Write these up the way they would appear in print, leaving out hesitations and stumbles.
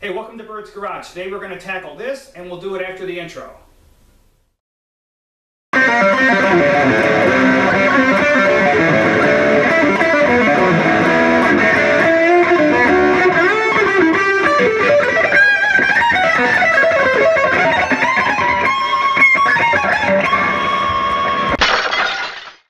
Hey, welcome to Bird's Garage. Today we're going to tackle this, and we'll do it after the intro.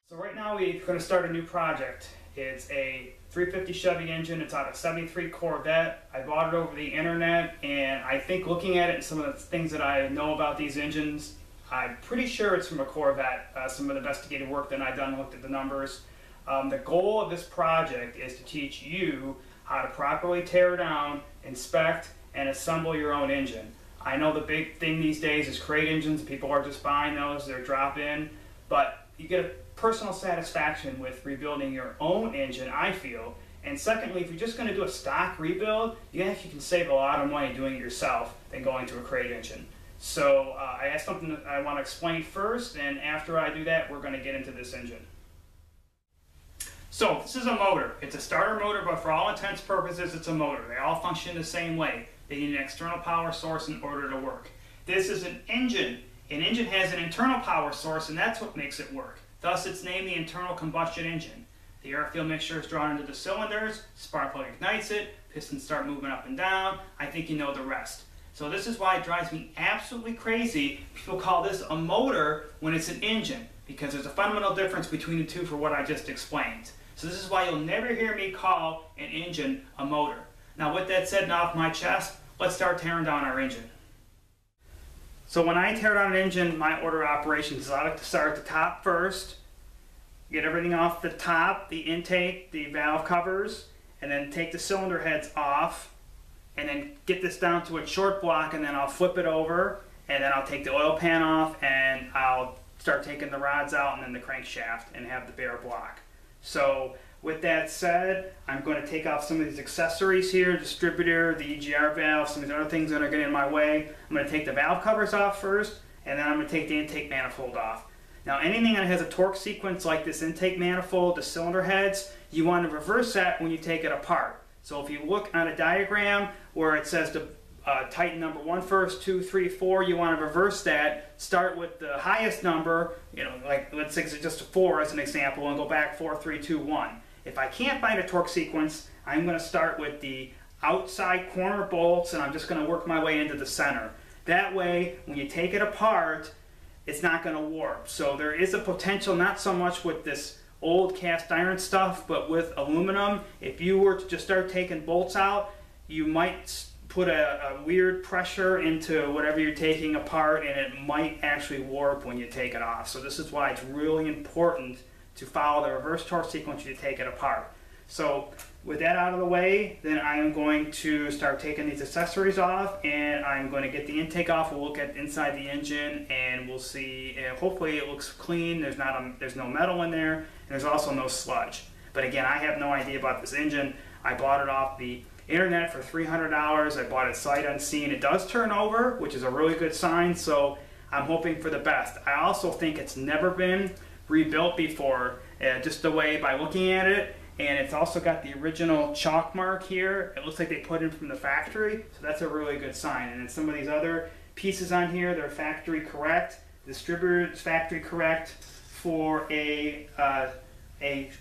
So right now we're going to start a new project. It's a 350 Chevy engine. It's on a 73 Corvette. I bought it over the internet, and I think looking at it and some of the things that I know about these engines, I'm pretty sure it's from a Corvette. Some of the investigative work that I've done, looked at the numbers. The goal of this project is to teach you how to properly tear down, inspect, and assemble your own engine. I know the big thing these days is crate engines. People are just buying those, they're drop-in, but you get a personal satisfaction with rebuilding your own engine, I feel. And secondly, if you're just going to do a stock rebuild, you actually can save a lot of money doing it yourself than going to a crate engine. So I have something that I want to explain first, and after I do that, we're going to get into this engine. So this is a motor. It's a starter motor, but for all intents and purposes, it's a motor. They all function the same way. They need an external power source in order to work. This is an engine. An engine has an internal power source, and that's what makes it work. Thus, it's named the internal combustion engine. The air-fuel mixture is drawn into the cylinders, spark plug ignites it, pistons start moving up and down. I think you know the rest. So this is why it drives me absolutely crazy. People call this a motor when it's an engine, because there's a fundamental difference between the two for what I just explained. So this is why you'll never hear me call an engine a motor. Now with that said and off my chest, let's start tearing down our engine. So when I tear down an engine, my order of operations is I like to start at the top first, get everything off the top, the intake, the valve covers, and then take the cylinder heads off, and then get this down to a short block, and then I'll flip it over, and then I'll take the oil pan off, and I'll start taking the rods out and then the crankshaft and have the bare block. So with that said, I'm going to take off some of these accessories here, distributor, the EGR valve, some of these other things that are getting in my way. I'm going to take the valve covers off first, and then I'm going to take the intake manifold off. Now anything that has a torque sequence like this intake manifold, the cylinder heads, you want to reverse that when you take it apart. So if you look on a diagram where it says to tighten number 1 first, 2, 3, 4, you want to reverse that. Start with the highest number, like let's say it's just a 4 as an example, and go back 4, 3, 2, 1. If I can't find a torque sequence, I'm going to start with the outside corner bolts, and I'm just going to work my way into the center. That way, when you take it apart, it's not going to warp. So there is a potential, not so much with this old cast iron stuff, but with aluminum, if you were to just start taking bolts out, you might put a weird pressure into whatever you're taking apart, and it might actually warp when you take it off. So this is why it's really important to follow the reverse torque sequence when you take it apart. So with that out of the way, then I am going to start taking these accessories off, and I'm going to get the intake off. We'll look at inside the engine, and we'll see, hopefully it looks clean. There's no metal in there, and there's also no sludge. But again, I have no idea about this engine. I bought it off the internet for $300. I bought it sight unseen. It does turn over, which is a really good sign, so I'm hoping for the best. I also think it's never been rebuilt before, just the way by looking at it, and it's also got the original chalk mark here. It looks like they put it from the factory, so that's a really good sign. And then some of these other pieces on here, they're factory correct. The distributor is factory correct for a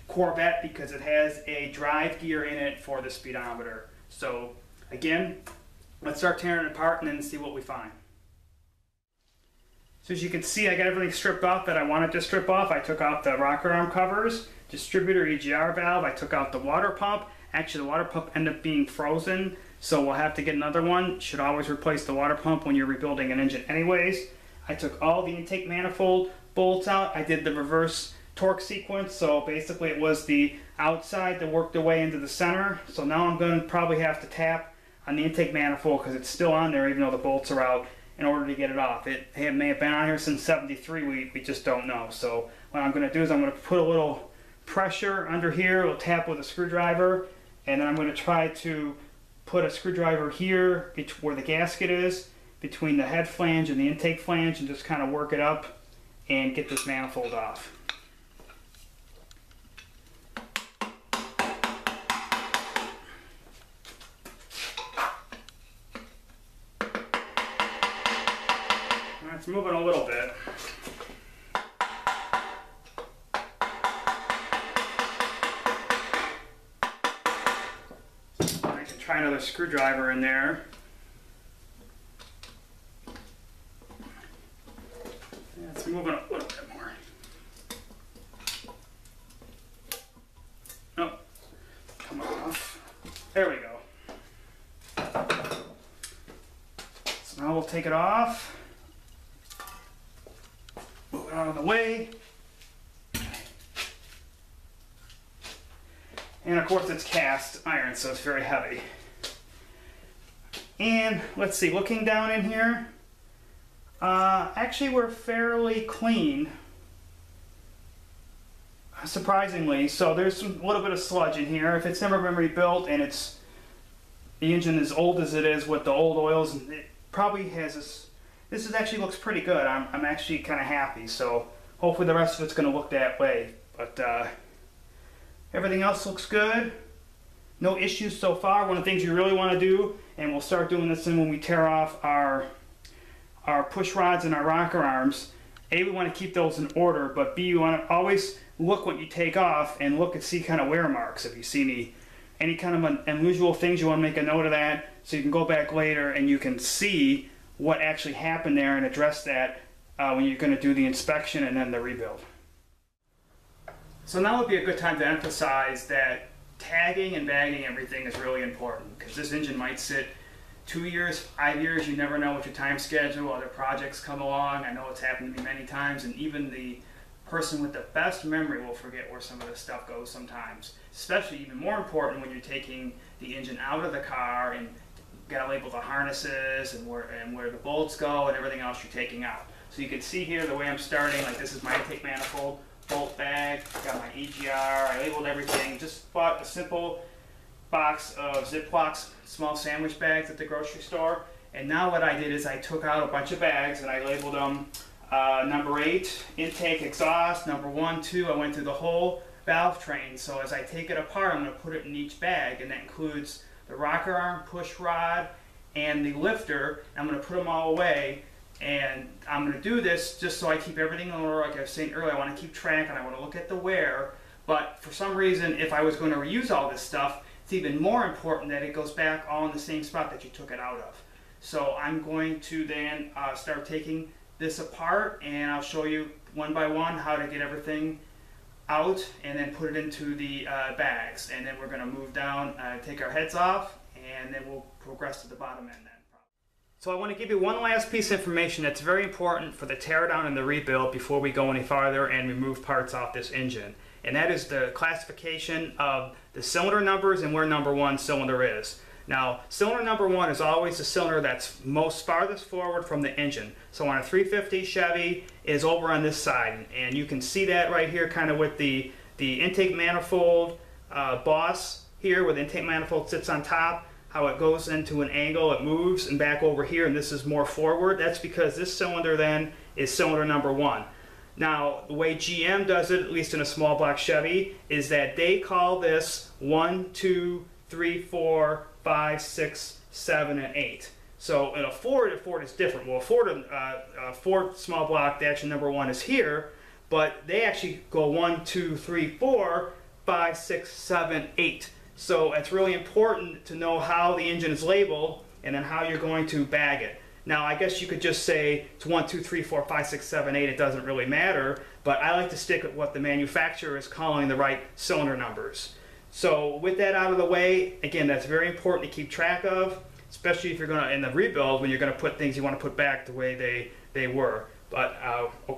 Corvette because it has a drive gear in it for the speedometer. So again, let's start tearing it apart and then see what we find. So as you can see, I got everything stripped off that I wanted to strip off. I took out the rocker arm covers, distributor EGR valve, I took out the water pump. Actually, the water pump ended up being frozen, so we'll have to get another one. Should always replace the water pump when you're rebuilding an engine anyways. I took all the intake manifold bolts out. I did the reverse torque sequence, so basically it was the outside that worked their way into the center. So now I'm going to probably have to tap on the intake manifold because it's still on there even though the bolts are out, in order to get it off. It may have been on here since '73, we just don't know. So what I'm going to do is I'm going to put a little pressure under here, we'll tap with a screwdriver, and then I'm going to try to put a screwdriver here where the gasket is, between the head flange and the intake flange, and just kind of work it up and get this manifold off. It's moving a little bit. I can try another screwdriver in there. Yeah, it's moving a little bit more. Oh, come off. There we go. So now we'll take it off. Move it out of the way. And of course it's cast iron, so it's very heavy. And let's see, looking down in here, actually we're fairly clean, surprisingly. So there's a little bit of sludge in here. If it's never been rebuilt and it's the engine as old as it is with the old oils, it probably has this. This actually looks pretty good. I'm actually kind of happy. So hopefully the rest of it's going to look that way. But everything else looks good. No issues so far. One of the things you really want to do, and we'll start doing this when we tear off our push rods and our rocker arms. A, we want to keep those in order, but B, you want to always look what you take off and look and see kind of wear marks. If you see any kind of unusual things, you want to make a note of that so you can go back later and you can see what actually happened there and address that when you're going to do the inspection and then the rebuild. So now would be a good time to emphasize that tagging and bagging everything is really important, because this engine might sit 2 years, 5 years, you never know what your time schedule, other projects come along. I know it's happened to me many times, and even the person with the best memory will forget where some of this stuff goes sometimes. Especially even more important when you're taking the engine out of the car and got to label the harnesses and where the bolts go and everything else you're taking out. So you can see here the way I'm starting, like this is my intake manifold, bolt bag, got my EGR, I labeled everything, just bought a simple box of Ziplocs, small sandwich bags at the grocery store. And now what I did is I took out a bunch of bags and I labeled them number 8, intake exhaust, number 1, 2, I went through the whole valve train. So as I take it apart, I'm going to put it in each bag, and that includes the rocker arm, push rod, and the lifter. I'm going to put them all away, and I'm going to do this just so I keep everything in order. Like I was saying earlier, I want to keep track and I want to look at the wear. But for some reason, if I was going to reuse all this stuff, it's even more important that it goes back all in the same spot that you took it out of. So I'm going to then start taking this apart, and I'll show you one by one how to get everything out and then put it into the bags. And then we're going to move down, take our heads off, and then we'll progress to the bottom end then. So I want to give you one last piece of information that's very important for the teardown and the rebuild before we go any farther and remove parts off this engine. And that is the classification of the cylinder numbers and where number 1 cylinder is. Now, cylinder number 1 is always the cylinder that's most farthest forward from the engine. So on a 350 Chevy is over on this side, and you can see that right here kind of with the intake manifold boss here, where the intake manifold sits on top, how it goes into an angle, it moves and back over here, and this is more forward. That's because this cylinder then is cylinder number 1. Now, the way GM does it, at least in a small block Chevy, is that they call this 1, 2, 3, 4, 5, 6, 7, and 8. So in a Ford is different. Well, a Ford small block, the actual number 1 is here, but they actually go 1, 2, 3, 4, 5, 6, 7, 8. So it's really important to know how the engine is labeled and then how you're going to bag it. Now, I guess you could just say it's 1, 2, 3, 4, 5, 6, 7, 8. It doesn't really matter, but I like to stick with what the manufacturer is calling the right cylinder numbers. So with that out of the way, again, that's very important to keep track of, especially if you're going to, in the rebuild, when you're going to put things you want to put back the way they were. But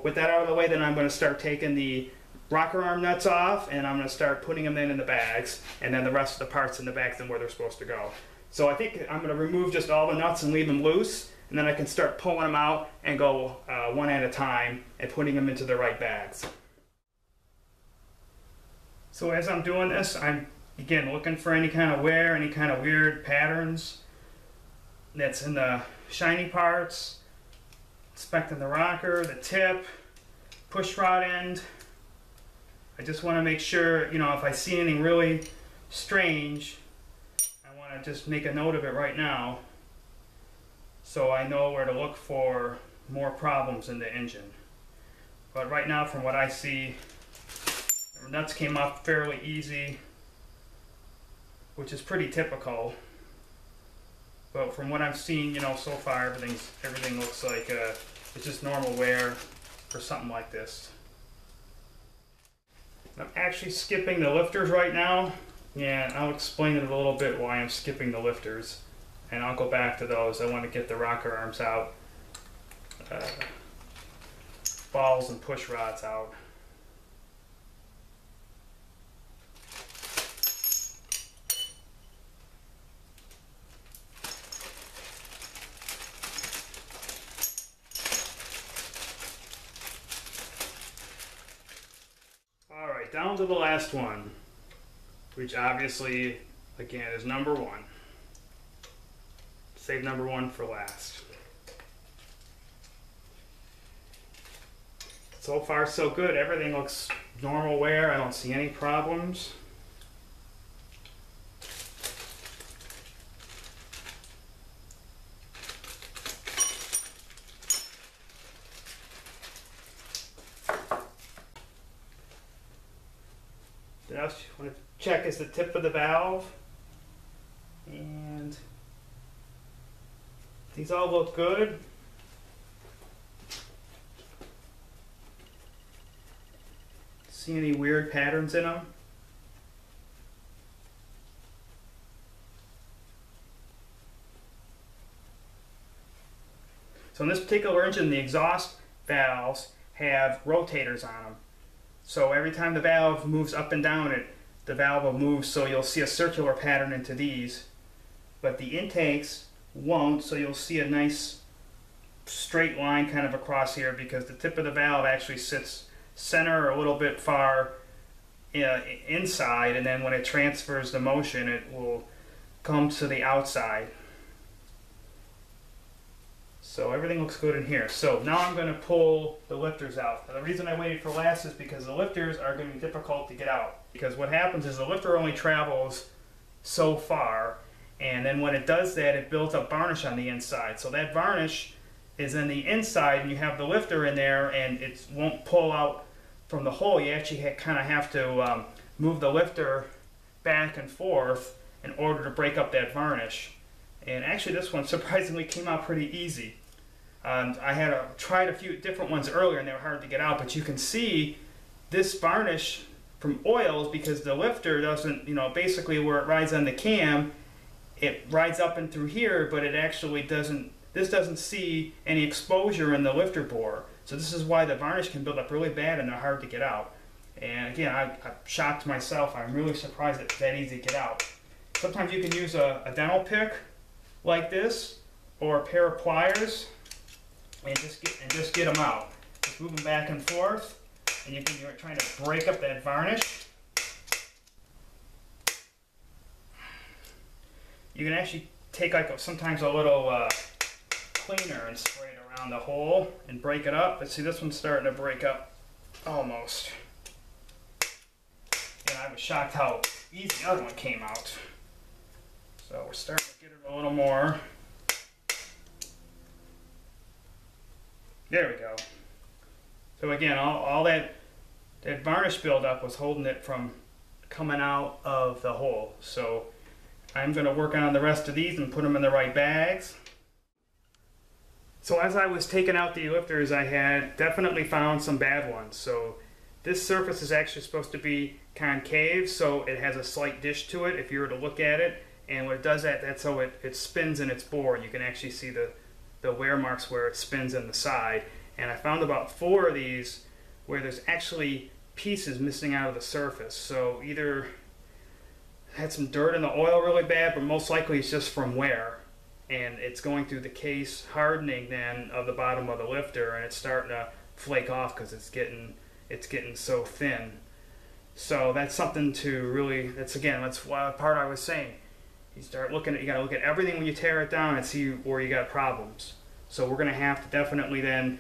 with that out of the way, then I'm going to start taking the rocker arm nuts off, and I'm going to start putting them in the bags, and then the rest of the parts in the bags and where they're supposed to go. So I think I'm going to remove just all the nuts and leave them loose, and then I can start pulling them out and go one at a time and putting them into the right bags. So as I'm doing this, I'm again looking for any kind of wear, any kind of weird patterns that's in the shiny parts, inspecting the rocker, the tip, push rod end. I just want to make sure, you know, if I see anything really strange, I want to just make a note of it right now so I know where to look for more problems in the engine. But right now, from what I see, the nuts came off fairly easy, which is pretty typical. But from what I've seen, you know, so far everything looks like it's just normal wear for something like this. I'm actually skipping the lifters right now, and I'll explain it a little bit why I'm skipping the lifters, and I'll go back to those. I want to get the rocker arms out, balls and push rods out. Alright, down to the last one, which obviously, again, is number one. Save number one for last. So far so good. Everything looks normal wear. I don't see any problems. What else you want to check is the tip of the valve, and these all look good. See any weird patterns in them? So in this particular engine, the exhaust valves have rotators on them. So every time the valve moves up and down, the valve will move, so you'll see a circular pattern into these. But the intakes won't, so you'll see a nice straight line kind of across here, because the tip of the valve actually sits center or a little bit far inside, and then when it transfers the motion, it will come to the outside. So everything looks good in here. So now I'm going to pull the lifters out. Now, the reason I waited for last is because the lifters are going to be difficult to get out. Because what happens is the lifter only travels so far, and then when it does that, it builds up varnish on the inside. So that varnish is in the inside, and you have the lifter in there, and it won't pull out from the hole. You actually kind of have to move the lifter back and forth in order to break up that varnish. And actually this one surprisingly came out pretty easy. I had tried a few different ones earlier and they were hard to get out, but you can see this varnish from oils, because the lifter doesn't, you know, basically where it rides on the cam, it rides up and through here, but it actually doesn't, this doesn't see any exposure in the lifter bore. So this is why the varnish can build up really bad and they're hard to get out. And again, I'm shocked myself. I'm really surprised it's that easy to get out. Sometimes you can use a dental pick like this, or a pair of pliers, and just get them out. Just move them back and forth, and you're trying to break up that varnish. You can actually take like sometimes a little cleaner and spray it around the hole and break it up. But see, this one's starting to break up almost. And I was shocked how easy the other one came out. So we're starting to get it a little more. There we go. So again, all that varnish buildup was holding it from coming out of the hole. So I'm going to work on the rest of these and put them in the right bags. So as I was taking out the lifters, I had definitely found some bad ones. So this surface is actually supposed to be concave, so it has a slight dish to it if you were to look at it. And when it does that, that's how it spins in its bore. You can actually see the wear marks where it spins in the side. And I found about 4 of these where there's actually pieces missing out of the surface. So either had some dirt in the oil really bad, but most likely it's just from wear. And it's going through the case hardening then of the bottom of the lifter, and it's starting to flake off because it's getting so thin. So that's something to really, that's what part I was saying. You gotta look at everything when you tear it down and see where you got problems. So we're gonna have to definitely then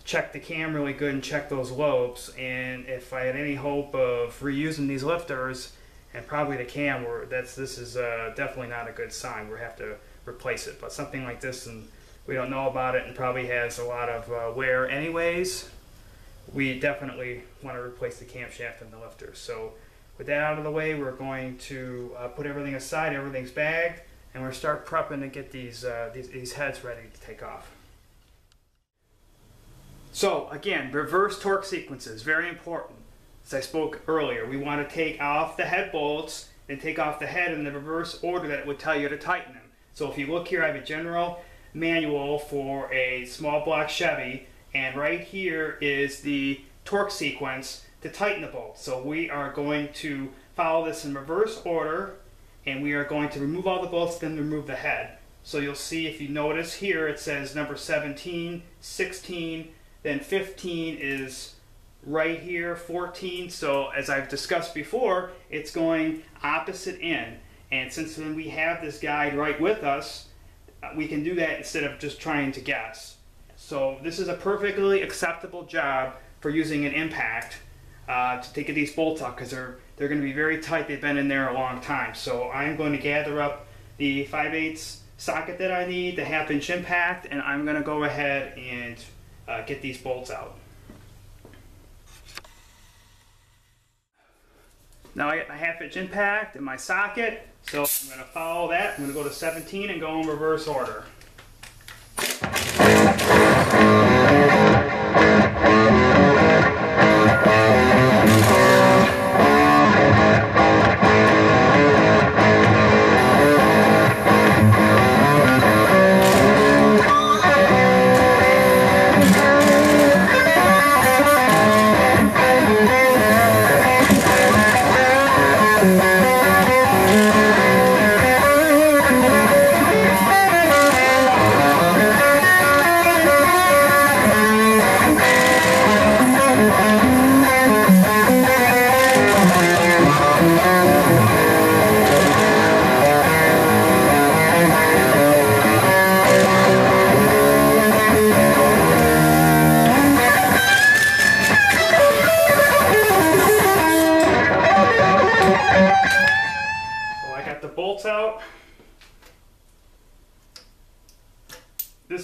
check the cam really good and check those lobes. And if I had any hope of reusing these lifters and probably the cam, this is definitely not a good sign. We'll have to replace it. But something like this we don't know about it and probably has a lot of wear anyways, we definitely want to replace the camshaft and the lifter. So with that out of the way, we're going to put everything aside, everything's bagged, and we're going to start prepping to get these heads ready to take off. So again, reverse torque sequences, very important. As I spoke earlier, we want to take off the head bolts and take off the head in the reverse order that it would tell you to tighten them. So if you look here, I have a general manual for a small block Chevy, and right here is the torque sequence to tighten the bolts. So we are going to follow this in reverse order, and we are going to remove all the bolts, then remove the head. So you'll see, if you notice here, it says number 17, 16, then 15 is right here, 14. So as I've discussed before, it's going opposite in. And since then we have this guide right with us, we can do that instead of just trying to guess. So this is a perfectly acceptable job for using an impact to take these bolts out, because they're going to be very tight. They've been in there a long time. So I'm going to gather up the 5/8 socket that I need, the 1/2 inch impact, and I'm going to go ahead and get these bolts out. Now I got my 1/2 inch impact in my socket, so I'm going to follow that. I'm going to go to 17 and go in reverse order. Out. I'm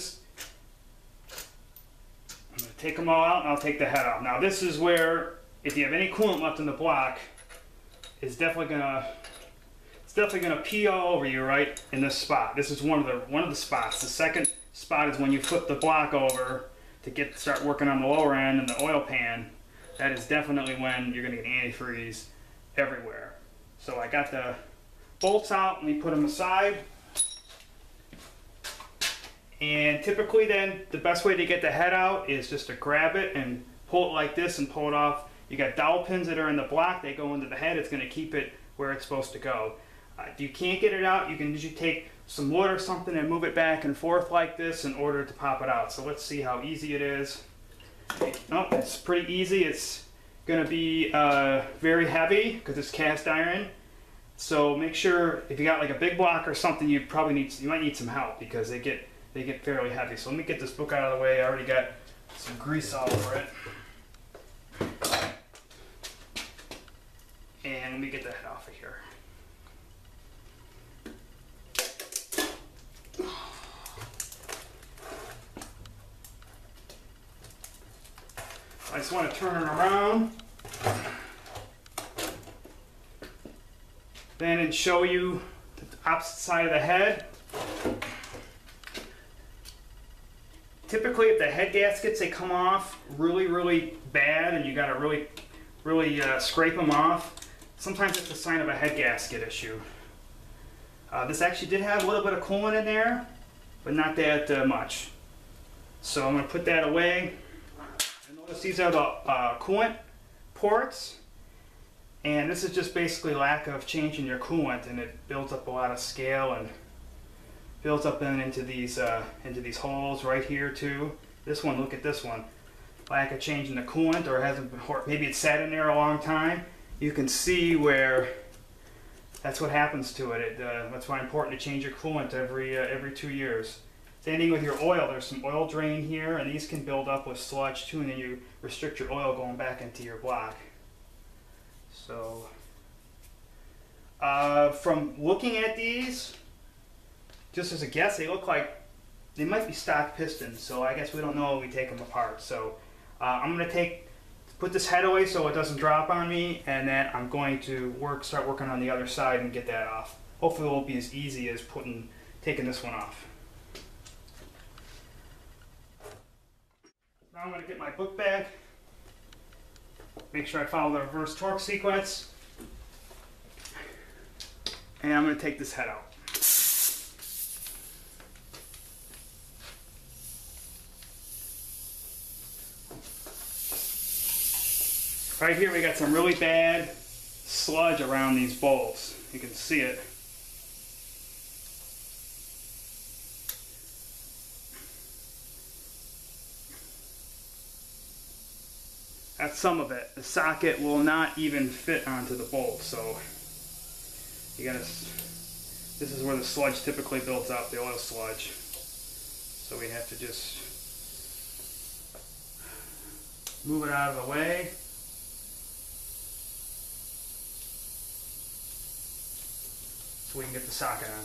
going to take them all out, and I'll take the head off. Now this is where, if you have any coolant left in the block, it's definitely gonna pee all over you right in this spot. This is one of the spots. The second spot is when you flip the block over to start working on the lower end and the oil pan. That is definitely when you're going to get antifreeze everywhere. So I got the bolts out, and we put them aside. And typically then, the best way to get the head out is just to grab it and pull it like this and pull it off. You got dowel pins that are in the block, they go into the head, it's going to keep it where it's supposed to go. If you can't get it out, you can usually take some wood or something and move it back and forth like this in order to pop it out. So let's see how easy it is. Oh, it's pretty easy. It's going to be very heavy because it's cast iron. So make sure, if you got like a big block or something, you might need some help because they get fairly heavy. So let me get this book out of the way. I already got some grease all over it. And let me get the head off of here. I just want to turn it around. Then and show you the opposite side of the head. Typically, if the head gaskets, they come off really, really bad and you got to really scrape them off, sometimes it's a sign of a head gasket issue. This actually did have a little bit of coolant in there, but not that much. So I'm going to put that away. And notice these are the coolant ports. And this is just basically lack of change in your coolant, and it builds up a lot of scale and builds up into these holes right here too. This one, look at this one. Lack of change in the coolant, or hasn't been, or maybe it's sat in there a long time. You can see where that's what happens to it. That's why it's important to change your coolant every 2 years. Same thing with your oil. There's some oil drain here, and these can build up with sludge too, and then you restrict your oil going back into your block. So, from looking at these, just as a guess, they look like they might be stock pistons, so I guess we don't know when we take them apart. So I'm going to put this head away so it doesn't drop on me, and then I'm going to start working on the other side and get that off. Hopefully it won't be as easy as taking this one off. Now I'm going to get my book bag, make sure I follow the reverse torque sequence, and I'm going to take this head out. Right here we got some really bad sludge around these bolts. You can see it. That's some of it. The socket will not even fit onto the bolt, so you gotta. This is where the sludge typically builds up, the oil sludge. So we have to just move it out of the way. So we can get the socket on.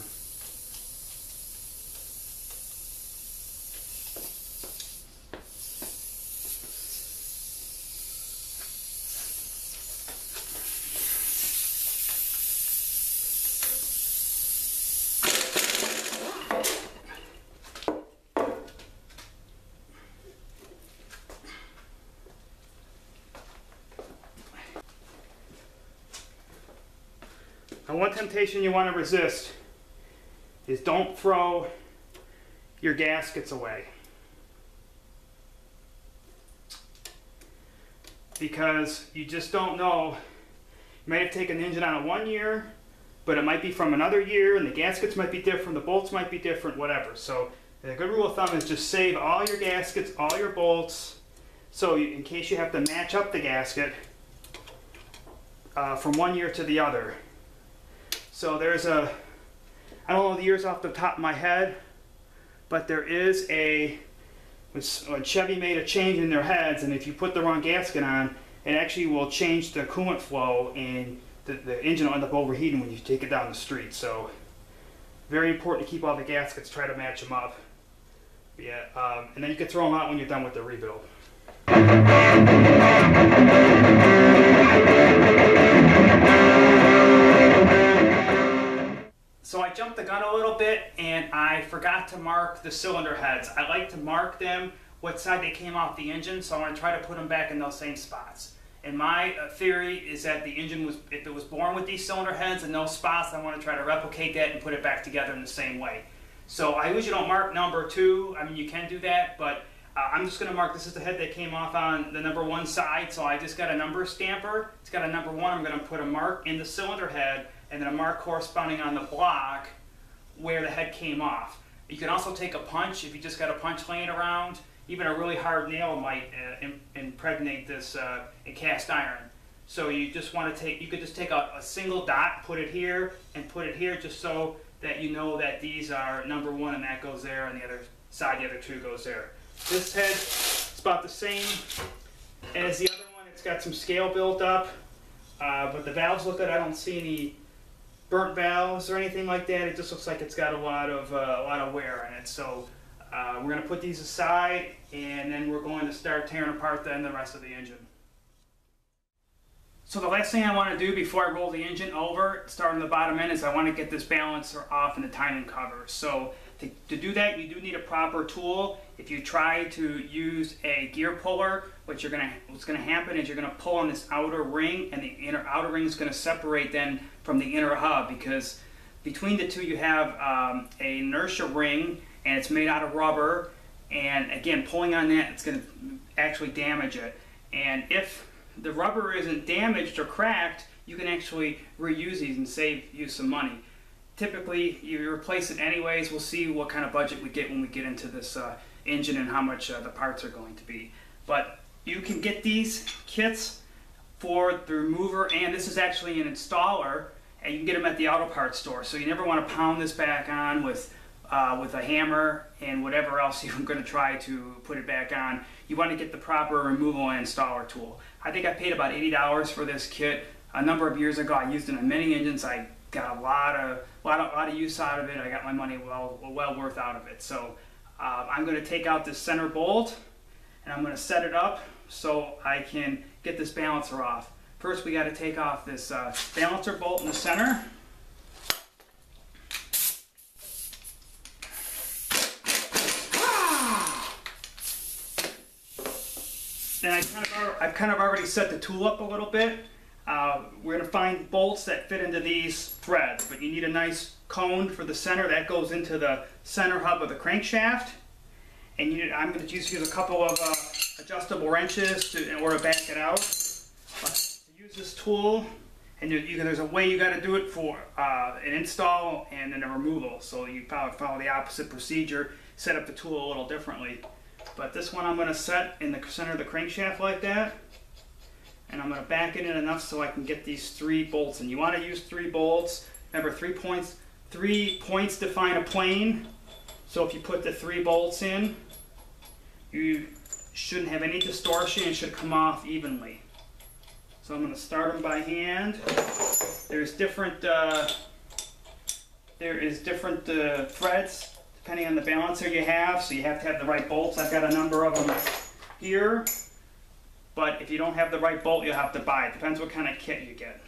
And one temptation you want to resist is don't throw your gaskets away. Because you just don't know. You might have taken the engine out of 1 year, but it might be from another year, and the gaskets might be different, the bolts might be different, whatever. So a good rule of thumb is just save all your gaskets, all your bolts, so in case you have to match up the gasket from 1 year to the other. So there's I don't know the years off the top of my head, but there is when Chevy made a change in their heads, and if you put the wrong gasket on, it actually will change the coolant flow, and the engine will end up overheating when you take it down the street. So very important to keep all the gaskets, try to match them up. Yeah, and then you can throw them out when you're done with the rebuild. So I jumped the gun a little bit, and I forgot to mark the cylinder heads. I like to mark them what side they came off the engine, so I want to try to put them back in those same spots. And my theory is that the engine if it was born with these cylinder heads in those spots, I want to try to replicate that and put it back together in the same way. So I usually don't mark number 2. I mean, you can do that, but I'm just going to mark this is the head that came off on the number 1 side, so I just got a number stamper. It's got a number 1. I'm going to put a mark in the cylinder head, and then a mark corresponding on the block where the head came off. You can also take a punch if you just got a punch laying around. Even a really hard nail might impregnate this in cast iron. So you just want to you could just take a single dot, put it here, and put it here, just so that you know that these are number 1 and that goes there, and the other side, the other 2 goes there. This head is about the same as the other one. It's got some scale built up, but the valves look good. I don't see any burnt valves or anything like that. It just looks like it's got a lot of wear in it. So we're going to put these aside, and then we're going to start tearing apart the rest of the engine. So the last thing I want to do before I roll the engine over, starting the bottom end, is I want to get this balancer off and the timing cover. So to do that, you do need a proper tool. If you try to use a gear puller, what's going to happen is you're going to pull on this outer ring, and the outer ring is going to separate then from the inner hub, because between the two you have an inertia ring, and it's made out of rubber, and again, pulling on that, it's going to actually damage it. And if the rubber isn't damaged or cracked, you can actually reuse these and save you some money. Typically, you replace it anyways. We'll see what kind of budget we get when we get into this engine and how much the parts are going to be. But you can get these kits for the remover, and this is actually an installer, and you can get them at the auto parts store. So you never want to pound this back on with a hammer and whatever else you're going to try to put it back on. You want to get the proper removal and installer tool. I think I paid about $80 for this kit a number of years ago. I used it on many engines. I got a lot of use out of it. I got my money well worth out of it. So I'm going to take out this center bolt and I'm going to set it up so I can get this balancer off. First we got to take off this balancer bolt in the center. Then I've kind of already set the tool up a little bit. We're going to find bolts that fit into these threads, but you need a nice cone for the center that goes into the center hub of the crankshaft. And I'm going to use a couple of adjustable wrenches in order to back it out. But to use this tool, and there's a way you got to do it for an install and then a removal. So you follow the opposite procedure, set up the tool a little differently. But this one I'm going to set in the center of the crankshaft like that. And I'm going to back it in enough so I can get these 3 bolts. And you want to use 3 bolts. Remember, 3 points define a plane. So if you put the 3 bolts in, you shouldn't have any distortion. It should come off evenly. So I'm going to start them by hand. There's different threads depending on the balancer you have, so you have to have the right bolts. I've got a number of them here, but if you don't have the right bolt, you'll have to buy it. Depends what kind of kit you get.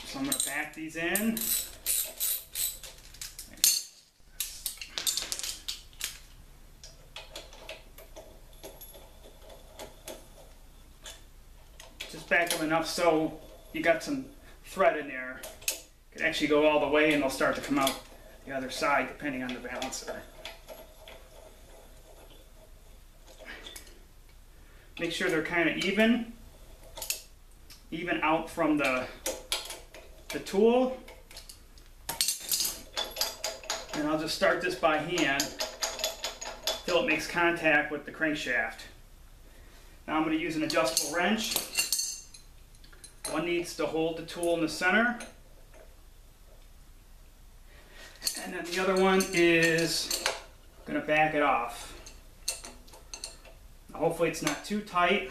So I'm going to back these in. Just back them enough so you got some thread in there. It can actually go all the way and they'll start to come out the other side depending on the balancer. Make sure they're kind of even out from the tool. And I'll just start this by hand till it makes contact with the crankshaft. Now I'm going to use an adjustable wrench. One needs to hold the tool in the center. And then the other one is going to back it off. Now hopefully it's not too tight.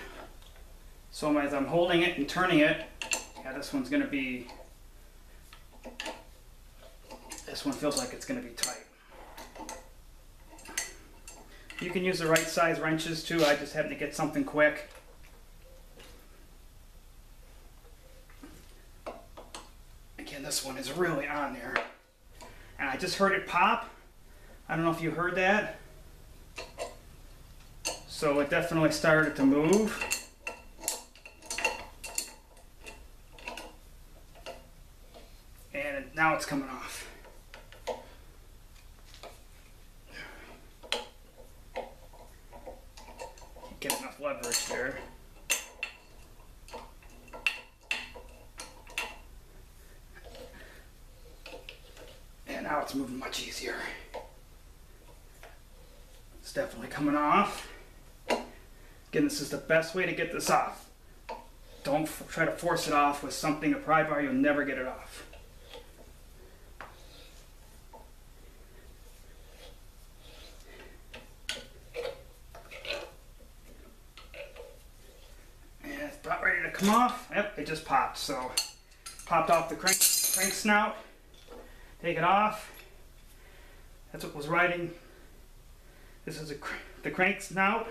So as I'm holding it and turning it, yeah, this one's going to be, this one feels like it's going to be tight. You can use the right size wrenches too. I just happen to get something quick. Again, this one is really on there. And I just heard it pop. I don't know if you heard that. So it definitely started to move. And now it's coming off. Get enough leverage there. Now it's moving much easier. It's definitely coming off. Again, this is the best way to get this off. Don't try to force it off with something, a pry bar, you'll never get it off. And it's about ready to come off. Yep, it just popped. So, popped off the crank snout. Take it off. That's what was riding. This is the crank snout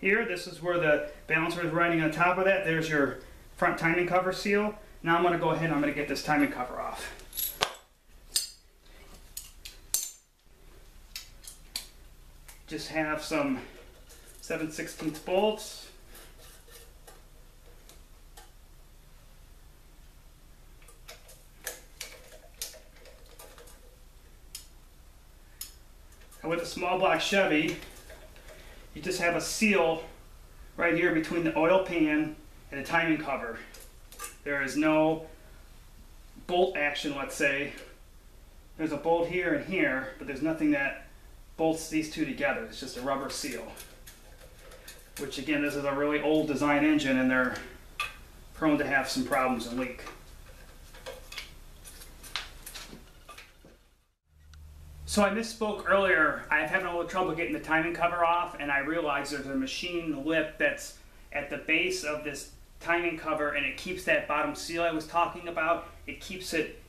here. This is where the balancer is riding on top of that. There's your front timing cover seal. Now I'm going to go ahead and I'm going to get this timing cover off. Just have some 7/16 bolts. With a small block Chevy, you just have a seal right here between the oil pan and the timing cover. There is no bolt action, let's say. There's a bolt here and here, but there's nothing that bolts these two together. It's just a rubber seal. Which again, this is a really old design engine and they're prone to have some problems and leak. So I misspoke earlier. I'm having a little trouble getting the timing cover off, and I realized there's a machine lip that's at the base of this timing cover, and it keeps that bottom seal I was talking about. It keeps it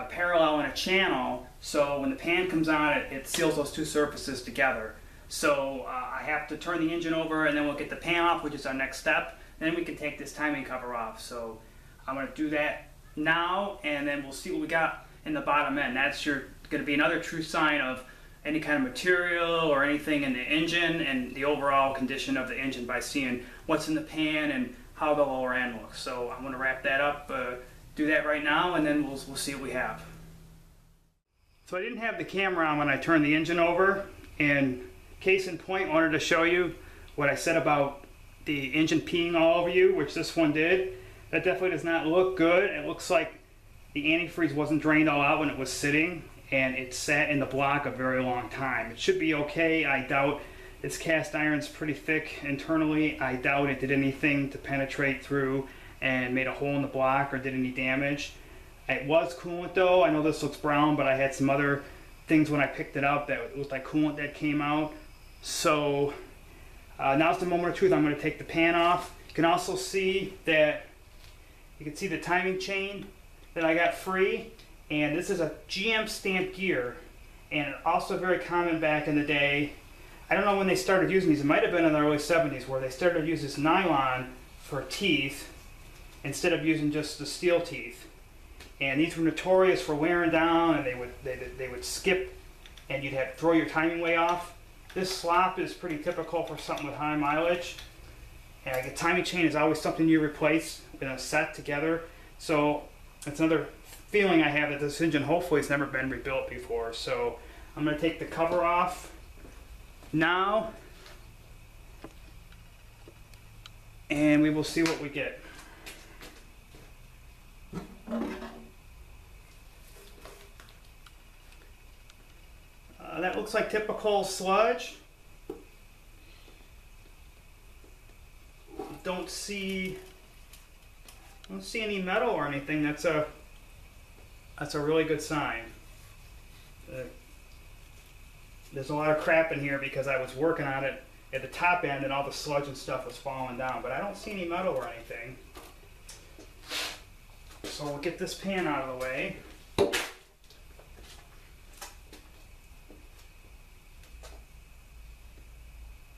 parallel in a channel, so when the pan comes on, it seals those two surfaces together. So I have to turn the engine over, and then we'll get the pan off, which is our next step. Then we can take this timing cover off. So I'm going to do that now, and then we'll see what we got in the bottom end. That's going to be another true sign of any kind of material or anything in the engine and the overall condition of the engine by seeing what's in the pan and how the lower end looks. So I'm going to wrap that up, do that right now, and then we'll see what we have. So I didn't have the camera on when I turned the engine over, and case in point, I wanted to show you what I said about the engine peeing all over you, which this one did. That definitely does not look good. It looks like the antifreeze wasn't drained all out when it was sitting, and it sat in the block a very long time. It should be okay. I doubt, its cast iron's pretty thick internally. I doubt it did anything to penetrate through and made a hole in the block or did any damage. It was coolant though. I know this looks brown, but I had some other things when I picked it up that looked like coolant that came out. So now's the moment of truth. I'm going to take the pan off. You can also see that, you can see the timing chain that I got free, and this is a GM stamped gear, and also very common back in the day. I don't know when they started using these. It might have been in the early 70s where they started to use this nylon for teeth instead of using just the steel teeth. And these were notorious for wearing down, and they would skip, and you'd have to throw your timing way off. This slop is pretty typical for something with high mileage. And the timing chain is always something you replace in a set together. So it's another feeling I have that this engine hopefully has never been rebuilt before. So I'm going to take the cover off now, and we will see what we get. That looks like typical sludge. Don't see any metal or anything. That's a really good sign. There's a lot of crap in here because I was working on it at the top end and all the sludge and stuff was falling down, but I don't see any metal or anything. So we'll get this pan out of the way.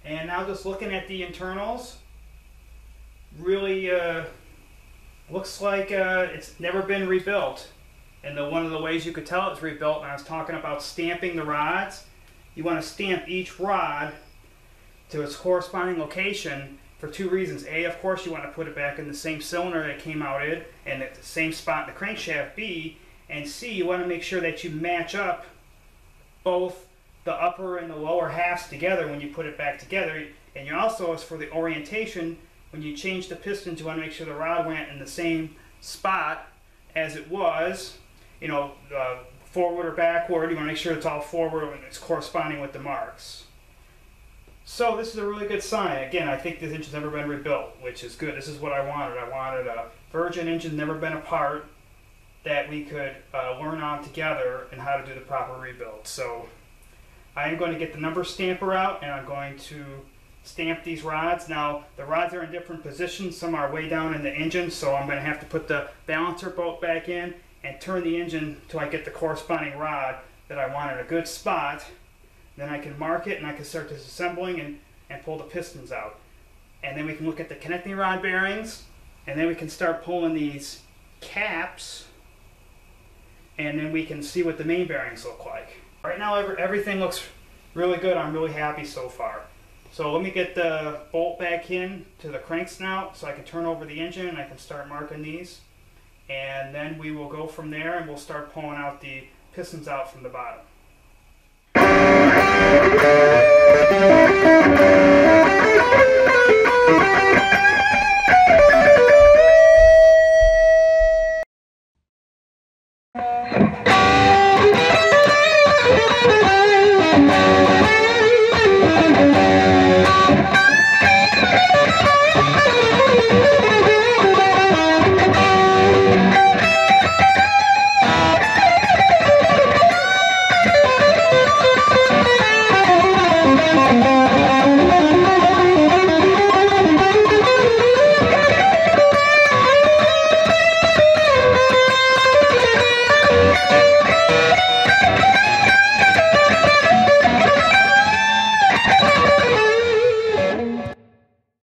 And now just looking at the internals, really looks like it's never been rebuilt. And one of the ways you could tell it's rebuilt, and I was talking about stamping the rods, you want to stamp each rod to its corresponding location for two reasons. A, of course, you want to put it back in the same cylinder that it came out in and at the same spot in the crankshaft. B, and C, you want to make sure that you match up both the upper and the lower halves together when you put it back together. And you also, as for the orientation, when you change the pistons, you want to make sure the rod went in the same spot as it was, you know, forward or backward. You want to make sure it's all forward and it's corresponding with the marks. So this is a really good sign. Again, I think this engine's never been rebuilt, which is good. This is what I wanted. I wanted a virgin engine, never been apart, that we could learn on together and how to do the proper rebuild. So I am going to get the number stamper out, and I'm going to stamp these rods. Now the rods are in different positions. Some are way down in the engine, so I'm going to have to put the balancer bolt back in and turn the engine till I get the corresponding rod that I want in a good spot. Then I can mark it and I can start disassembling and pull the pistons out. And then we can look at the connecting rod bearings, and then we can start pulling these caps, and then we can see what the main bearings look like. Right now everything looks really good. I'm really happy so far. So let me get the bolt back in to the crank snout so I can turn over the engine and I can start marking these. And then we will go from there and we'll start pulling out the pistons out from the bottom.